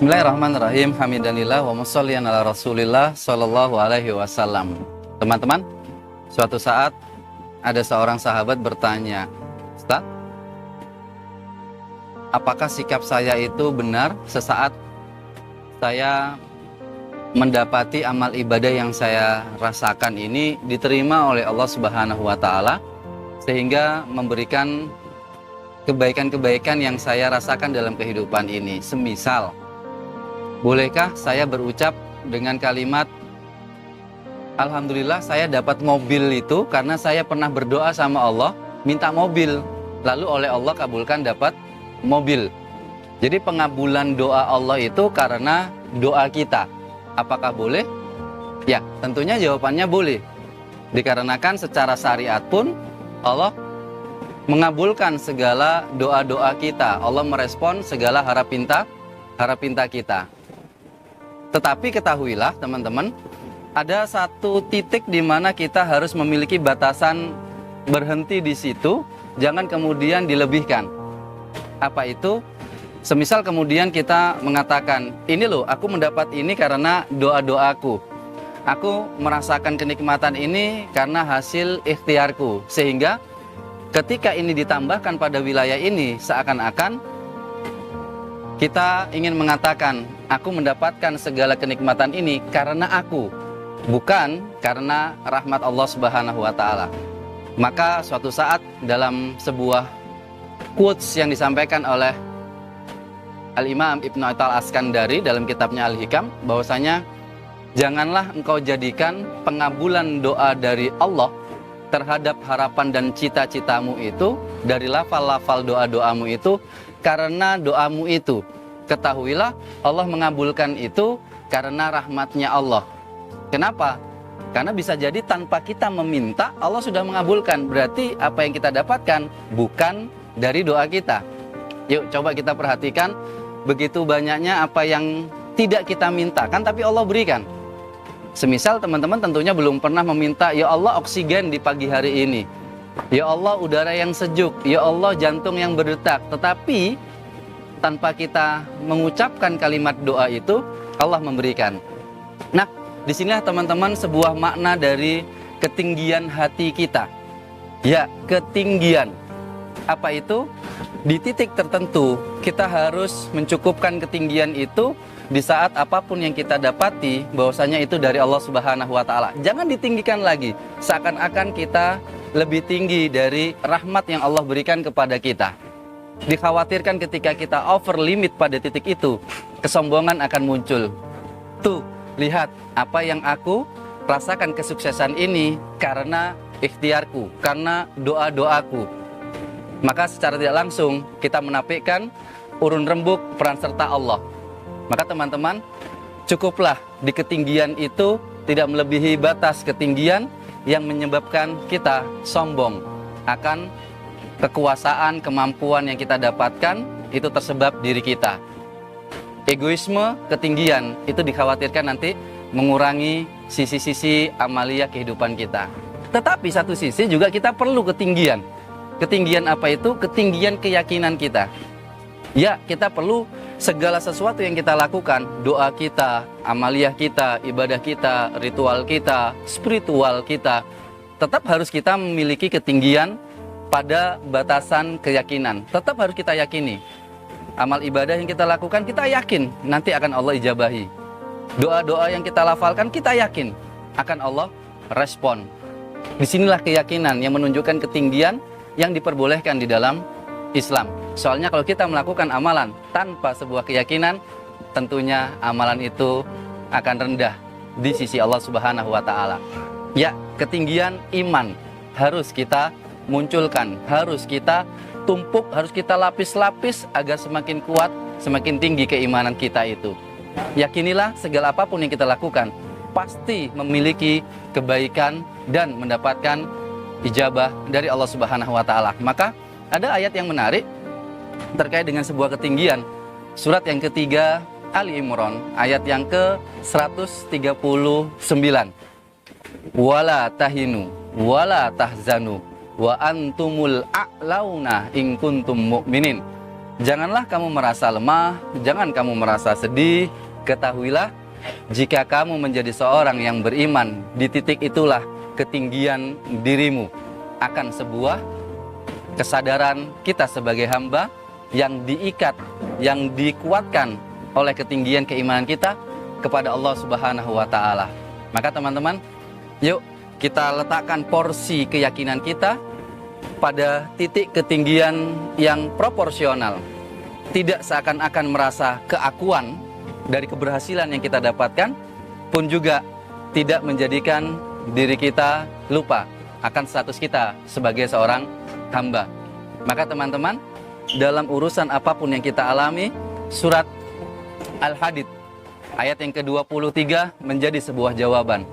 Bismillahirrahmanirrahim. Hamidanillah wa mushollian ala Rasulillah sallallahu alaihi wasallam. Teman-teman, suatu saat ada seorang sahabat bertanya, "Ustaz, apakah sikap saya itu benar sesaat saya mendapati amal ibadah yang saya rasakan ini diterima oleh Allah Subhanahu wa taala sehingga memberikan kebaikan-kebaikan yang saya rasakan dalam kehidupan ini? Semisal, bolehkah saya berucap dengan kalimat, Alhamdulillah saya dapat mobil itu karena saya pernah berdoa sama Allah, minta mobil, lalu oleh Allah kabulkan dapat mobil. Jadi pengabulan doa Allah itu karena doa kita. Apakah boleh? Ya, tentunya jawabannya boleh. Dikarenakan secara syariat pun Allah mengabulkan segala doa-doa kita. Allah merespon segala harap pinta kita. Tetapi ketahuilah teman-teman, ada satu titik di mana kita harus memiliki batasan berhenti di situ, jangan kemudian dilebihkan. Apa itu? Semisal kemudian kita mengatakan, ini loh aku mendapat ini karena doa-doaku. Aku merasakan kenikmatan ini karena hasil ikhtiarku. Sehingga ketika ini ditambahkan pada wilayah ini, seakan-akan kita ingin mengatakan, aku mendapatkan segala kenikmatan ini karena aku, bukan karena rahmat Allah Subhanahu wa taala. Maka suatu saat dalam sebuah quotes yang disampaikan oleh Al-Imam Ibnu Al-Askandari dalam kitabnya Al-Hikam, bahwasanya janganlah engkau jadikan pengabulan doa dari Allah terhadap harapan dan cita-citamu itu, dari lafal-lafal doa-doamu itu, karena doamu itu. Ketahuilah Allah mengabulkan itu karena rahmatnya Allah. Kenapa? Karena bisa jadi tanpa kita meminta Allah sudah mengabulkan. Berarti apa yang kita dapatkan bukan dari doa kita. Yuk coba kita perhatikan, begitu banyaknya apa yang tidak kita mintakan tapi Allah berikan. Semisal teman-teman tentunya belum pernah meminta, ya Allah oksigen di pagi hari ini, ya Allah udara yang sejuk, ya Allah jantung yang berdetak. Tetapi tanpa kita mengucapkan kalimat doa itu, Allah memberikan. Nah, disinilah teman-teman sebuah makna dari ketinggian hati kita. Ya, ketinggian. Apa itu? Di titik tertentu kita harus mencukupkan ketinggian itu di saat apapun yang kita dapati bahwasanya itu dari Allah Subhanahu wa taala. Jangan ditinggikan lagi, seakan-akan kita lebih tinggi dari rahmat yang Allah berikan kepada kita. Dikhawatirkan ketika kita over limit pada titik itu, kesombongan akan muncul. Tuh, lihat apa yang aku rasakan kesuksesan ini karena ikhtiarku, karena doa-doaku. Maka secara tidak langsung kita menampikkan urun rembuk peran serta Allah. Maka teman-teman, cukuplah di ketinggian itu tidak melebihi batas ketinggian yang menyebabkan kita sombong akan kekuasaan, kemampuan yang kita dapatkan itu tersebab diri kita. Egoisme, ketinggian itu dikhawatirkan nanti mengurangi sisi-sisi amalia kehidupan kita. Tetapi satu sisi juga kita perlu ketinggian. Ketinggian apa itu? Ketinggian keyakinan kita. Ya, kita perlu segala sesuatu yang kita lakukan, doa kita, amaliyah kita, ibadah kita, ritual kita, spiritual kita, tetap harus kita memiliki ketinggian pada batasan keyakinan. Tetap harus kita yakini. Amal ibadah yang kita lakukan, kita yakin nanti akan Allah ijabahi. Doa-doa yang kita lafalkan, kita yakin akan Allah respon. Disinilah keyakinan yang menunjukkan ketinggian yang diperbolehkan di dalam Islam. Soalnya kalau kita melakukan amalan tanpa sebuah keyakinan, tentunya amalan itu akan rendah di sisi Allah Subhanahu wa taala. Ya, ketinggian iman harus kita munculkan, harus kita tumpuk, harus kita lapis-lapis agar semakin kuat, semakin tinggi keimanan kita itu. Yakinilah segala apapun yang kita lakukan pasti memiliki kebaikan dan mendapatkan ijabah dari Allah Subhanahu wa taala. Maka ada ayat yang menarik terkait dengan sebuah ketinggian. Surat yang ketiga Ali Imran ayat yang ke-139. Wala tahinu wala tahzanu wa antumul a'launa in kuntum mu'minin. Janganlah kamu merasa lemah, jangan kamu merasa sedih. Ketahuilah, jika kamu menjadi seorang yang beriman, di titik itulah ketinggian dirimu akan sebuah kesadaran kita sebagai hamba yang diikat, yang dikuatkan oleh ketinggian keimanan kita kepada Allah Subhanahu wa Ta'ala. Maka teman-teman, yuk kita letakkan porsi keyakinan kita pada titik ketinggian yang proporsional. Tidak seakan-akan merasa keakuan dari keberhasilan yang kita dapatkan, pun juga tidak menjadikan diri kita lupa akan status kita sebagai seorang hamba. Maka teman-teman, dalam urusan apapun yang kita alami, surat Al-Hadid ayat yang ke-23 menjadi sebuah jawaban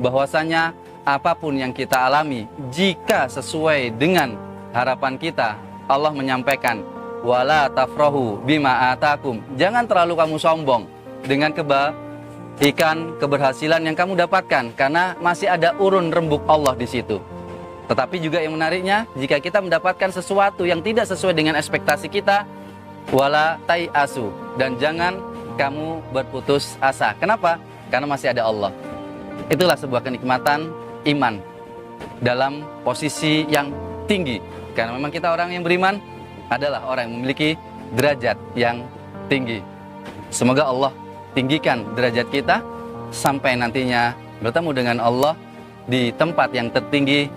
bahwasanya apapun yang kita alami, jika sesuai dengan harapan kita, Allah menyampaikan, wala tafrahu bima atakum. Jangan terlalu kamu sombong dengan kebaikan, keberhasilan yang kamu dapatkan, karena masih ada urun rembuk Allah di situ. Tetapi juga yang menariknya, jika kita mendapatkan sesuatu yang tidak sesuai dengan ekspektasi kita, wala tai'asu, dan jangan kamu berputus asa. Kenapa? Karena masih ada Allah. Itulah sebuah kenikmatan iman dalam posisi yang tinggi. Karena memang kita orang yang beriman adalah orang yang memiliki derajat yang tinggi. Semoga Allah tinggikan derajat kita sampai nantinya bertemu dengan Allah di tempat yang tertinggi,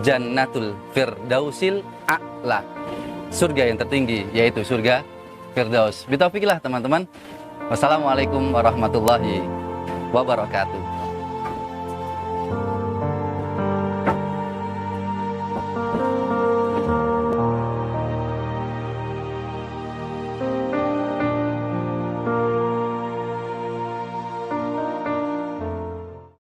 Jannatul Firdausil A'la, surga yang tertinggi, yaitu surga Firdaus. Bitaufikillah teman-teman. Wassalamualaikum warahmatullahi wabarakatuh.